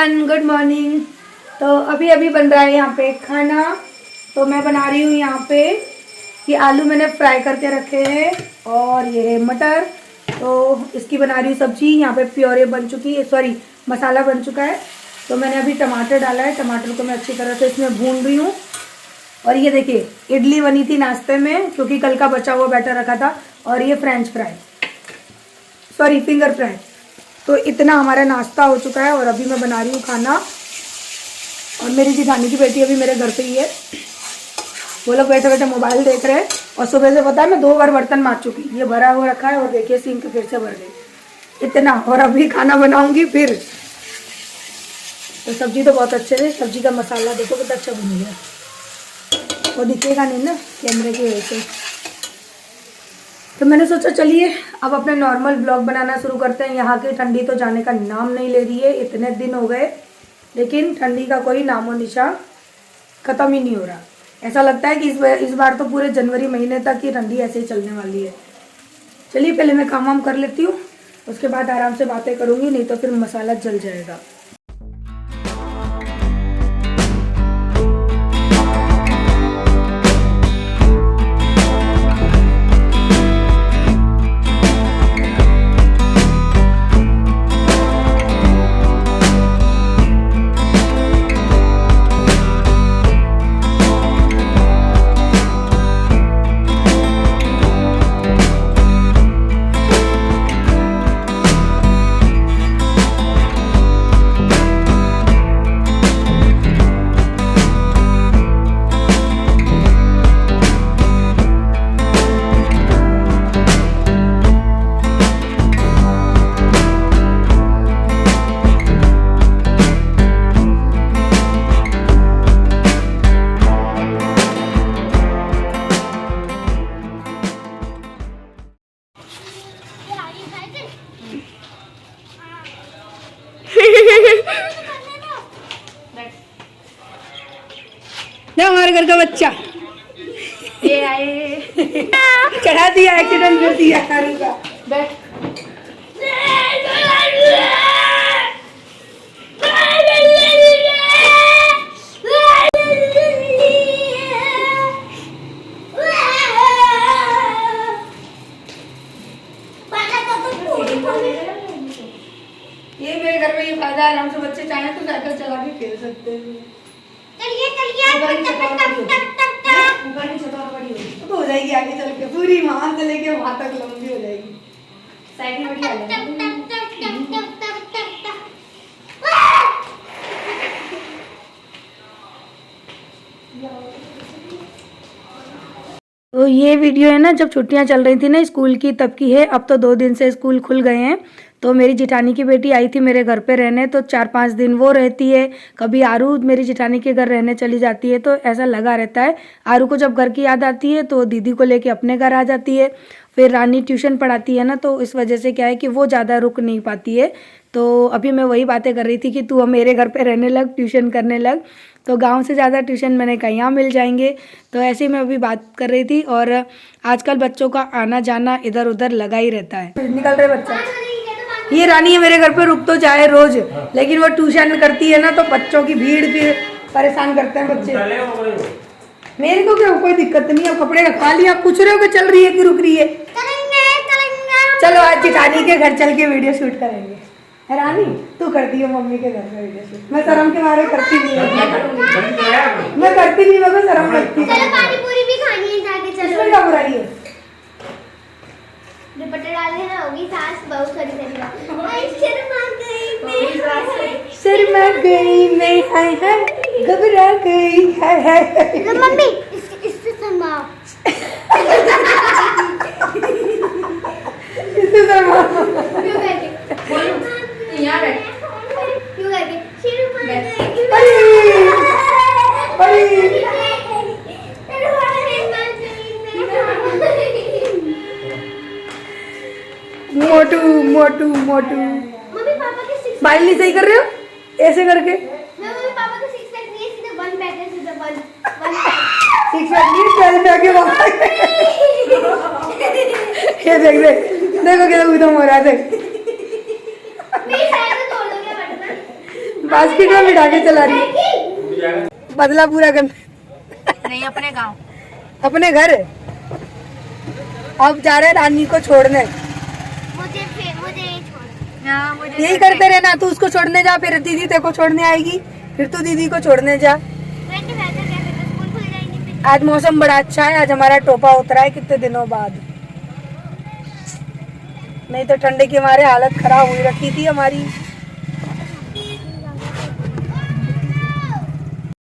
Everyone, good morning. तो अभी अभी बन रहा है यहाँ पे खाना। तो मैं बना रही हूँ यहाँ पे कि आलू मैंने फ्राई करके रखे हैं और ये है मटर। तो इसकी बना रही हूँ सब्जी। यहाँ पे प्योरे बन चुकी है, सॉरी मसाला बन चुका है। तो मैंने अभी टमाटर डाला है, टमाटर को मैं अच्छी तरह से इसमें भून रही हूँ। और ये देखिए इडली बनी थी नाश्ते में, क्योंकि कल का बचा हुआ बैटर रखा था। और ये French fry, sorry finger fry. तो इतना हमारा नाश्ता हो चुका है और अभी मैं बना रही हूँ खाना। और मेरी जेठानी की बेटी अभी मेरे घर पे ही है, वो लोग बैठे बैठे मोबाइल देख रहे हैं। और सुबह से पता है मैं 2 बार बर्तन मार चुकी, ये भरा हुआ रखा है और देखिए सिंक फिर से भर गई इतना। और अभी खाना बनाऊंगी फिर। तो सब्जी तो बहुत अच्छे से, सब्जी का मसाला देखो कितना अच्छा बन गया। वो दिखेगा नहीं ना कैमरे की वजह से। तो मैंने सोचा चलिए अब अपने नॉर्मल ब्लॉग बनाना शुरू करते हैं। यहाँ की ठंडी तो जाने का नाम नहीं ले रही है, इतने दिन हो गए लेकिन ठंडी का कोई नामो निशान ख़त्म ही नहीं हो रहा। ऐसा लगता है कि इस बार तो पूरे जनवरी महीने तक ही ठंडी ऐसे ही चलने वाली है। चलिए पहले मैं काम वाम कर लेती हूँ, उसके बाद आराम से बातें करूँगी, नहीं तो फिर मसाला जल जाएगा। ना हमारे घर का बच्चा ये आए चढ़ा दिया, एक्सीडेंट कर दिया कारू का। बैठ ये मेरे घर में ये फायदा है, आराम से बच्चे चाहे तो साइकिल चला के खेल सकते हैं। तो हो जाएगी आगे चल के पूरी वहां से लेके वहां तक लंबी हो जाएगी साइकिल बढ़िया। तो ये वीडियो है ना जब छुट्टियां चल रही थी ना स्कूल की तब की है। अब तो 2 दिन से स्कूल खुल गए हैं। तो मेरी जेठानी की बेटी आई थी मेरे घर पे रहने, तो 4-5 दिन वो रहती है। कभी आरू मेरी जेठानी के घर रहने चली जाती है, तो ऐसा लगा रहता है। आरू को जब घर की याद आती है तो दीदी को लेके अपने घर आ जाती है। फिर रानी ट्यूशन पढ़ाती है ना, तो इस वजह से क्या है कि वो ज़्यादा रुक नहीं पाती है। तो अभी मैं वही बातें कर रही थी कि तू अब मेरे घर पे रहने लग, ट्यूशन करने लग। तो गांव से ज़्यादा ट्यूशन मैंने कहा यहाँ मिल जाएंगे। तो ऐसे ही मैं अभी बात कर रही थी। और आजकल बच्चों का आना जाना इधर उधर लगा ही रहता है। निकल रहे बच्चा, ये रानी है मेरे घर पे, रुक तो जाए रोज, लेकिन वो ट्यूशन करती है ना तो बच्चों की भीड़ फिर परेशान करते हैं बच्चे। मेरे को क्या कोई दिक्कत नहीं है, कपड़े रखवा लिया। आप पूछ रहे हो कि चल रही है कि रुक रही है? चलो आज जेठानी के घर चल के वीडियो शूट करेंगे। रानी तू करती है मम्मी के घर पे वीडियो शूट? मैं शर्म के मारे करती नहीं, मैं करती नहीं, मैं शर्म लगती है। चलो पानी पूरी भी खानी है जाके, चलो। इसमें क्या बुराई है? दुपट्टा डालने ना होगी सास बहुत सारी करेगा। शर्मा गई मैं, हाय हाय घबरा गई, हाय हाय। मम्मी इससे शर्मा, इससे शर्मा क्यों करके यहाँ बैठ, क्यों करके मोटू मोटू मोटू। मम्मी पापा के सिक्स बाइल नहीं सही कर रहे हो ऐसे करके? मम्मी पापा के सिक्स पैक नहीं है, सीधे 1 पैक है, सीधे 1 सिक्स पैक नहीं 12 पैक है पापा। ये देख देखो कितना उधम हो रहा है। देख मेरी साइड में तोड़ दोगे बटन, बास्केट में बिठा के चला रही है। बदला पूरा करना नहीं, अपने गांव, अपने घर। अब जा रहे हैं रानी को छोड़ने। यही करते रहना, तू उसको छोड़ने जा, फिर दीदी तेरे को छोड़ने आएगी, फिर तू दीदी को छोड़ने जा। आज मौसम बड़ा अच्छा है, आज हमारा टोपा उतरा है कितने दिनों बाद, नहीं तो ठंडे के मारे हालत खराब हुई रखी थी हमारी।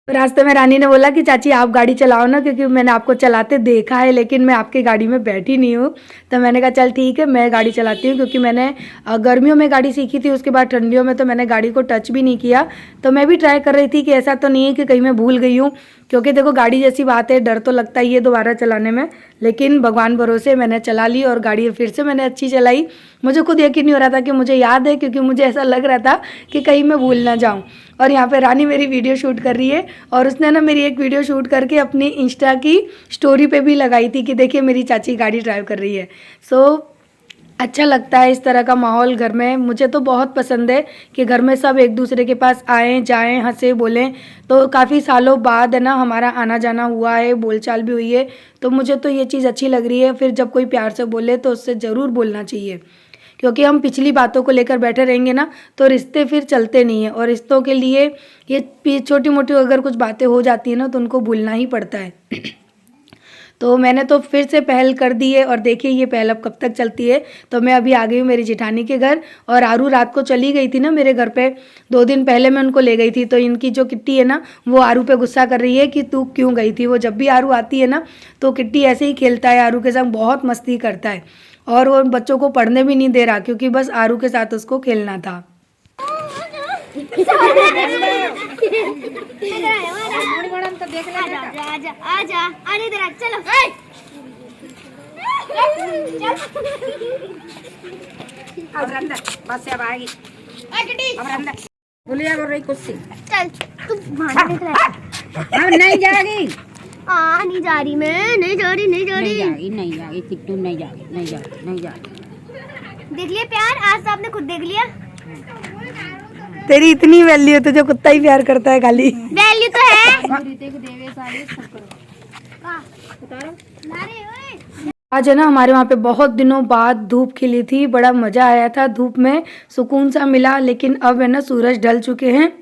रास्ते में रानी ने बोला कि चाची आप गाड़ी चलाओ ना, क्योंकि मैंने आपको चलाते देखा है लेकिन मैं आपकी गाड़ी में बैठी नहीं हूँ। तो मैंने कहा चल ठीक है, मैं गाड़ी चलाती हूँ, क्योंकि मैंने गर्मियों में गाड़ी सीखी थी, उसके बाद ठंडियों में तो मैंने गाड़ी को टच भी नहीं किया। तो मैं भी ट्राई कर रही थी कि ऐसा तो नहीं है कि कहीं मैं भूल गई हूँ, क्योंकि देखो गाड़ी जैसी बात है, डर तो लगता ही है दोबारा चलाने में, लेकिन भगवान भरोसे मैंने चला ली और गाड़ी फिर से मैंने अच्छी चलाई। मुझे खुद यकीन नहीं हो रहा था कि मुझे याद है, क्योंकि मुझे ऐसा लग रहा था कि कहीं मैं भूल ना जाऊँ। और यहाँ पे रानी मेरी वीडियो शूट कर रही है, और उसने ना मेरी एक वीडियो शूट करके अपनी इंस्टा की स्टोरी पे भी लगाई थी कि देखिए मेरी चाची गाड़ी ड्राइव कर रही है। सो अच्छा लगता है इस तरह का माहौल घर में, मुझे तो बहुत पसंद है कि घर में सब एक दूसरे के पास आएँ जाएँ, हंसे बोलें। तो काफ़ी सालों बाद है ना हमारा आना जाना हुआ है, बोलचाल भी हुई है, तो मुझे तो ये चीज़ अच्छी लग रही है। फिर जब कोई प्यार से बोले तो उससे ज़रूर बोलना चाहिए, क्योंकि हम पिछली बातों को लेकर बैठे रहेंगे ना तो रिश्ते फिर चलते नहीं हैं, और रिश्तों के लिए ये छोटी मोटी अगर कुछ बातें हो जाती है ना तो उनको भूलना ही पड़ता है। तो मैंने तो फिर से पहल कर दी है, और देखिए ये पहल अब कब तक चलती है। तो मैं अभी आ गई हूँ मेरी जेठानी के घर, और आरू रात को चली गई थी ना मेरे घर पे, 2 दिन पहले मैं उनको ले गई थी। तो इनकी जो किट्टी है ना वो आरू पे गुस्सा कर रही है कि तू क्यों गई थी। वो जब भी आरू आती है ना तो किट्टी ऐसे ही खेलता है, आरू के साथ बहुत मस्ती करता है, और वो बच्चों को पढ़ने भी नहीं दे रहा, क्योंकि बस आरू के साथ उसको खेलना था। नहीं जाएगी, नहीं जा रही, मैं नहीं जा रही, नहीं जा रही, नहीं जाएगी, चिट्टू नहीं जाएगी, नहीं जाएगी, नहीं जाएगी। देख लिया प्यार, आज तो आपने खुद देख लिया। तेरी इतनी वैल्यू है, तुझे कुत्ता ही प्यार करता है खाली। वैल्यू तो है। आज है ना हमारे वहाँ पे बहुत दिनों बाद धूप खिली थी, बड़ा मज़ा आया था, धूप में सुकून सा मिला। लेकिन अब है ना सूरज ढल चुके हैं।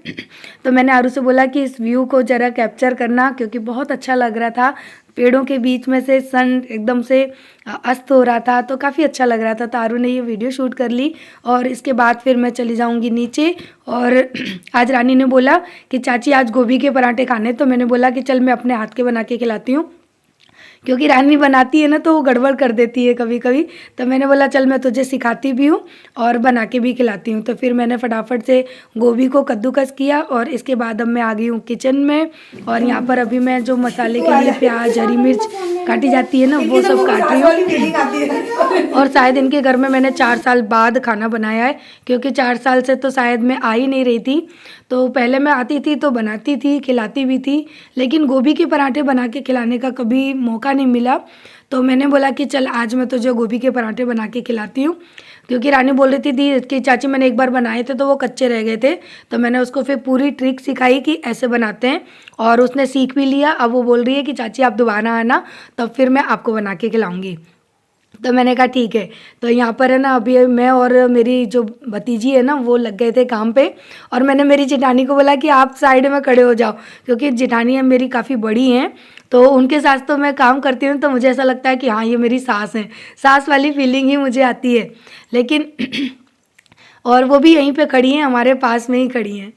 तो मैंने आरू से बोला कि इस व्यू को ज़रा कैप्चर करना, क्योंकि बहुत अच्छा लग रहा था, पेड़ों के बीच में से सन एकदम से अस्त हो रहा था, तो काफ़ी अच्छा लग रहा था। तो आरू ने ये वीडियो शूट कर ली, और इसके बाद फिर मैं चली जाऊँगी नीचे। और आज रानी ने बोला कि चाची आज गोभी के पराठे खाने, तो मैंने बोला कि चल मैं अपने हाथ के बना के खिलाती हूँ, क्योंकि रानी बनाती है ना तो वो गड़बड़ कर देती है कभी कभी। तो मैंने बोला चल मैं तुझे सिखाती भी हूँ और बना के भी खिलाती हूँ। तो फिर मैंने फटाफट से गोभी को कद्दूकस किया, और इसके बाद अब मैं आ गई हूँ किचन में। और यहाँ पर अभी मैं जो मसाले के लिए प्याज हरी मिर्च काटी जाती है ना वो सब काट रही हूँ। और शायद इनके घर में मैंने 4 साल बाद खाना बनाया है, क्योंकि 4 साल से तो शायद मैं आ ही नहीं रही थी। तो पहले मैं आती थी तो बनाती थी, खिलाती भी थी, लेकिन गोभी के पराठे बना के खिलाने का कभी मौका नहीं मिला। तो मैंने बोला कि चल आज मैं तुझे गोभी के पराठे बना के खिलाती हूँ, क्योंकि रानी बोल रही थी कि चाची मैंने एक बार बनाए थे तो वो कच्चे रह गए थे। तो मैंने उसको फिर पूरी ट्रिक सिखाई कि ऐसे बनाते हैं, और उसने सीख भी लिया। अब वो बोल रही है कि चाची आप दोबारा आना, तब फिर मैं आपको बना के खिलाऊँगी। तो मैंने कहा ठीक है। तो यहाँ पर है ना अभी मैं और मेरी जो भतीजी है ना वो लग गए थे काम पे, और मैंने मेरी जेठानी को बोला कि आप साइड में खड़े हो जाओ, क्योंकि जेठानी मेरी काफ़ी बड़ी हैं, तो उनके साथ तो मैं काम करती हूँ तो मुझे ऐसा लगता है कि हाँ ये मेरी सास हैं, सास वाली फीलिंग ही मुझे आती है। लेकिन और वो भी यहीं पे खड़ी हैं, हमारे पास में ही खड़ी हैं।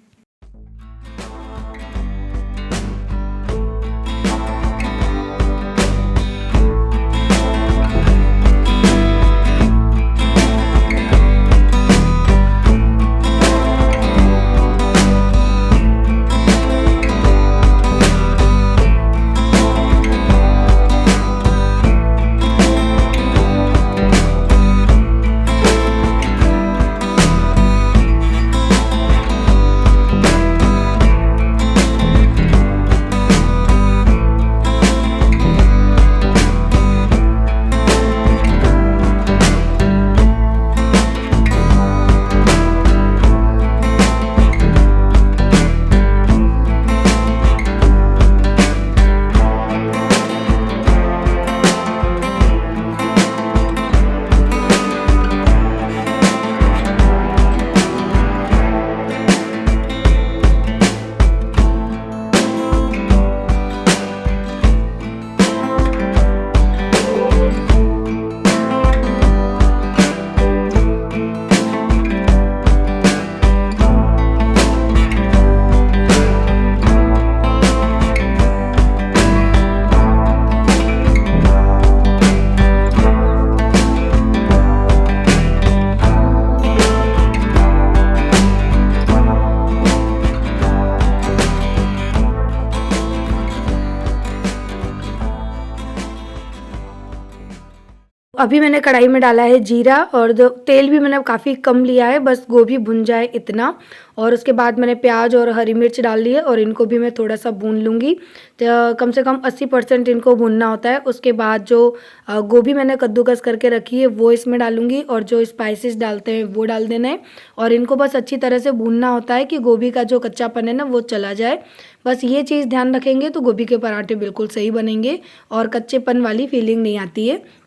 अभी मैंने कढ़ाई में डाला है जीरा और जो तेल भी मैंने काफ़ी कम लिया है, बस गोभी भुन जाए इतना। और उसके बाद मैंने प्याज और हरी मिर्च डाल दी है और इनको भी मैं थोड़ा सा भून लूँगी। तो कम से कम 80% इनको भूनना होता है। उसके बाद जो गोभी मैंने कद्दूकस करके रखी है वो इसमें डालूँगी और जो स्पाइसेस डालते हैं वो डाल देना है। और इनको बस अच्छी तरह से भूनना होता है कि गोभी का जो कच्चापन है ना वो चला जाए। बस ये चीज़ ध्यान रखेंगे तो गोभी के पराठे बिल्कुल सही बनेंगे और कच्चेपन वाली फीलिंग नहीं आती है।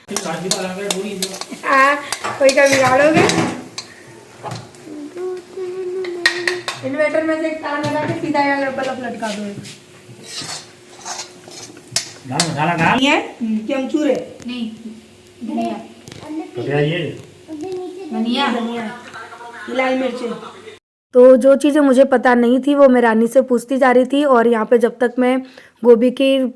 कोई का बिगाड़ोगे? इन्वर्टर में से एक तार लगा के सीधा यहाँ बल्ब लटका दो। है कि अमचूर है? नहीं, धनिया, धनिया, धनिया, लाल मिर्च। तो जो चीज़ें मुझे पता नहीं थी वो मैं रानी से पूछती जा रही थी। और यहाँ पे जब तक मैं गोभी की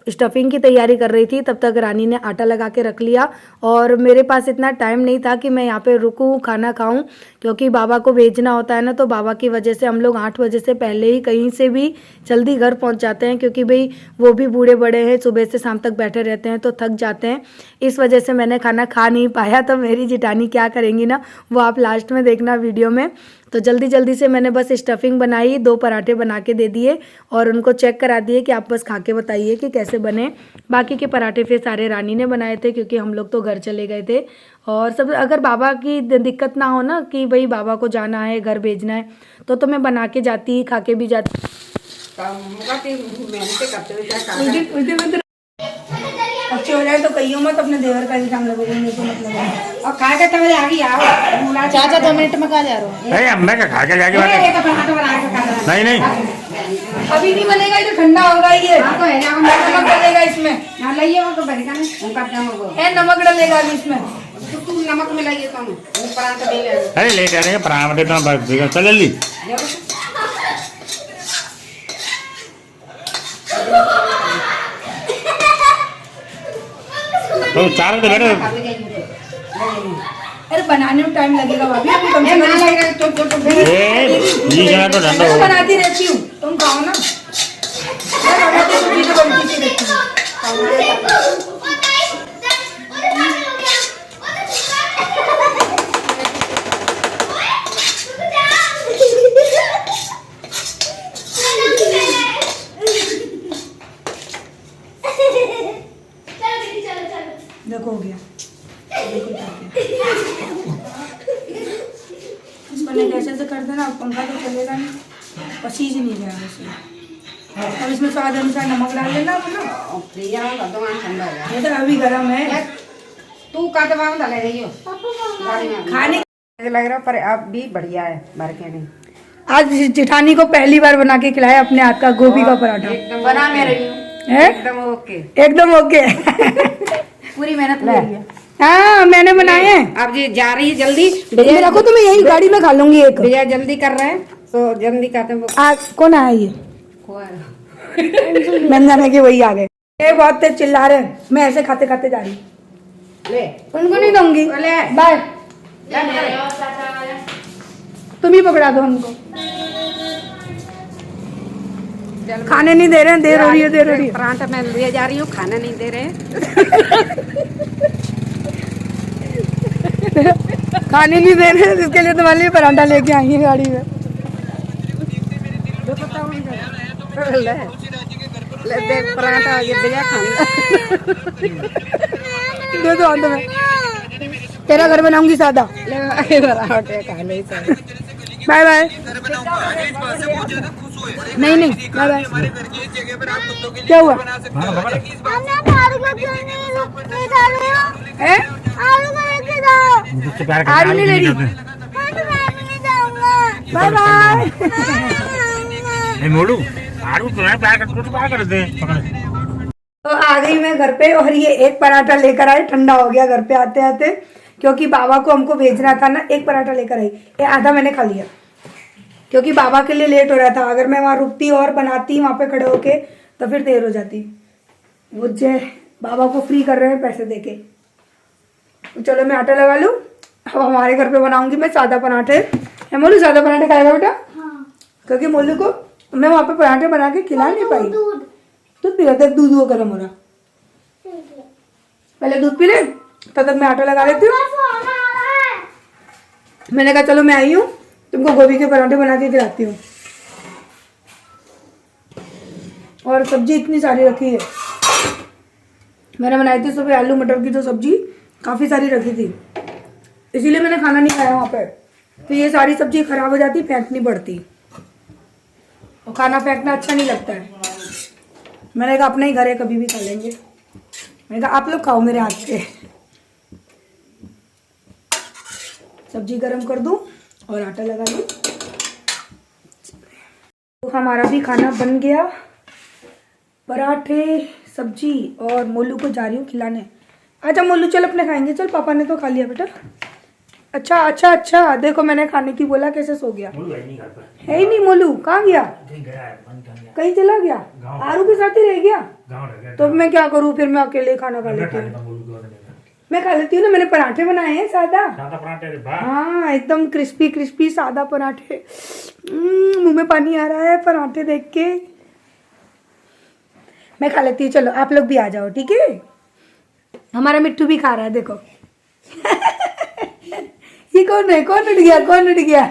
स्टफिंग की तैयारी कर रही थी तब तक रानी ने आटा लगा के रख लिया। और मेरे पास इतना टाइम नहीं था कि मैं यहाँ पे रुकूँ खाना खाऊं, क्योंकि बाबा को भेजना होता है ना। तो बाबा की वजह से हम लोग 8 बजे से पहले ही कहीं से भी जल्दी घर पहुँच जाते हैं, क्योंकि भाई वो भी बूढ़े बड़े हैं, सुबह से शाम तक बैठे रहते हैं तो थक जाते हैं। इस वजह से मैंने खाना खा नहीं पाया। तो मेरी जिठानी क्या करेंगी ना वो आप लास्ट में देखना वीडियो में। तो जल्दी जल्दी से मैंने बस स्टफिंग बनाई, 2 पराठे बना के दे दिए और उनको चेक करा दिए कि आप बस खा के बताइए कि कैसे बने। बाकी के पराठे फिर सारे रानी ने बनाए थे, क्योंकि हम लोग तो घर चले गए थे। और सब अगर बाबा की दिक्कत ना हो ना कि भाई बाबा को जाना है घर भेजना है तो मैं बना के जाती, खा के भी जाती। अच्छे हो जाए तो कहियो मत, अपने देवर का इल्जाम लगोगे मेरे को मतलब है। और खा के तब आ गई आओ चाचा 2 मिनट में कहा जा रहा हूँ। अरे अम्मा का खा के जाके नहीं नहीं अभी नहीं बनेगा, ये तो ठंडा होगा। ये नमक डलेगा इसमें, नमक डलेगा अभी इसमें। नमक में लगे तो अरे ले जा रहे हैं पराठे तो चल जल्दी। तो 4 बजे बैठो। अरे बनाने में टाइम लगेगा भाभी, अभी कम से कम तो ठंडा हो बनाती रहती हूँ, तुम खाओ ना। मैं बनाती हूँ चीजें बनती सी रहती हूँ। देखो हो गया, इसको नहीं कैसे से कर देना, पंखा तो चलेगा नहीं, पसीज नहीं गया उसमें। और इसमें स्वाद अनुसार नमक डाल लेना अपना। ये तो अभी गर्म है, तू कटवा डाले रही हो खाने लग रहा पर अब भी बढ़िया है भर के नहीं। आज जिठानी को पहली बार बना के खिलाया अपने हाथ का गोभी का पराठा। बना मैं रही हूँ एकदम ओके, एकदम ओके। पूरी मेहनत ले रही है। हाँ मैंने बनाए हैं। अब जी जा रही है जल्दी, भैया रखो तो मैं यही गाड़ी में खा लूंगी एक। भैया जल्दी कर रहे हैं तो जल्दी करते हैं। कौन आया ये? मैंने जाना कि वही आ गए। ये बहुत तेज चिल्ला रहे हैं, मैं ऐसे खाते खाते जा रही हूँ। ले उनको नहीं दूंगी, बाय। तुम ही पकड़ा दो उनको। खाने नहीं दे रहे हैं, देर हो रही है, देर हो रही है। पराठा मैं ले जा रही हूँ, खाना नहीं दे रहे हैं। खाने नहीं दे रहे हैं, इसके लिए तुम्हारे लिए पराठा लेके आई है गाड़ी में। ले पराठा ये भैया खाना दे दो अंत में, तेरा घर बनाऊंगी सादा। पराठे खा ले। Bye bye. नहीं नहीं बाय बाय। क्या हुआ? आलू नहीं ले रही। Bye bye. मोड़ू आलू तो है प्यार कर दे। तो आ गई मैं घर पे और ये एक पराठा लेकर आई, ठंडा हो गया घर पे आते आते, क्योंकि बाबा को हमको भेजना था ना। एक पराठा लेकर आई, ये आधा मैंने खा लिया क्योंकि बाबा के लिए लेट हो रहा था। अगर मैं वहाँ रुकती और बनाती वहाँ पे खड़े होके तो फिर देर हो जाती। मुझे बाबा को फ्री कर रहे हैं पैसे देके। तो चलो मैं आटा लगा लूँ। अब हमारे घर पे बनाऊंगी मैं सादा पराठे। मोलू सादा पराठे खाएगा बेटा? हाँ। क्योंकि मोलू को मैं वहाँ पे पराठे बना के खिला नहीं पाई। दूध पी रहा था, दूध वो गर्म हो रहा। पहले दूध पी ले। तब तक मैं आटा लगा लेती हूँ। मैंने कहा चलो मैं आई हूँ, तुमको गोभी के पराठे बना के खिलाती हूँ। और सब्जी इतनी सारी रखी है, मैंने बनाई थी सुबह आलू मटर की जो सब्जी काफ़ी सारी रखी थी, इसीलिए मैंने खाना नहीं खाया वहाँ पे। तो ये सारी सब्जी खराब हो जाती, फेंकनी पड़ती, और खाना फेंकना अच्छा नहीं लगता है। मैंने कहा अपने ही घर है, कभी भी खा लेंगे। मैंने कहा आप लोग खाओ मेरे हाथ से। सब्जी गरम कर दूं और आटा लगा लूं। तो हमारा भी खाना बन गया, पराठे सब्जी, और मोलू को जा रही हूँ खिलाने। अच्छा मोलू चल अपने खाएंगे, चल पापा ने तो खा लिया बेटा। अच्छा अच्छा अच्छा, देखो मैंने खाने की बोला कैसे सो गया। है ही नहीं मोलू, कहाँ गया? कहीं चला गया? आरू के साथ ही रह गया? तो मैं क्या करूँ फिर, मैं अकेले खाना खा लेती हूँ। मैं खा लेती हूँ ना, मैंने पराठे बनाए हैं सादा पराठे। हाँ एकदम क्रिस्पी क्रिस्पी सादा पराठे। मुंह में पानी आ रहा है पराठे देख के। मैं खा लेती हूँ, चलो आप लोग भी आ जाओ, ठीक है? हमारा मिट्टू भी खा रहा है, देखो। ये कौन है? कौन उठ गया? कौन उठ गया?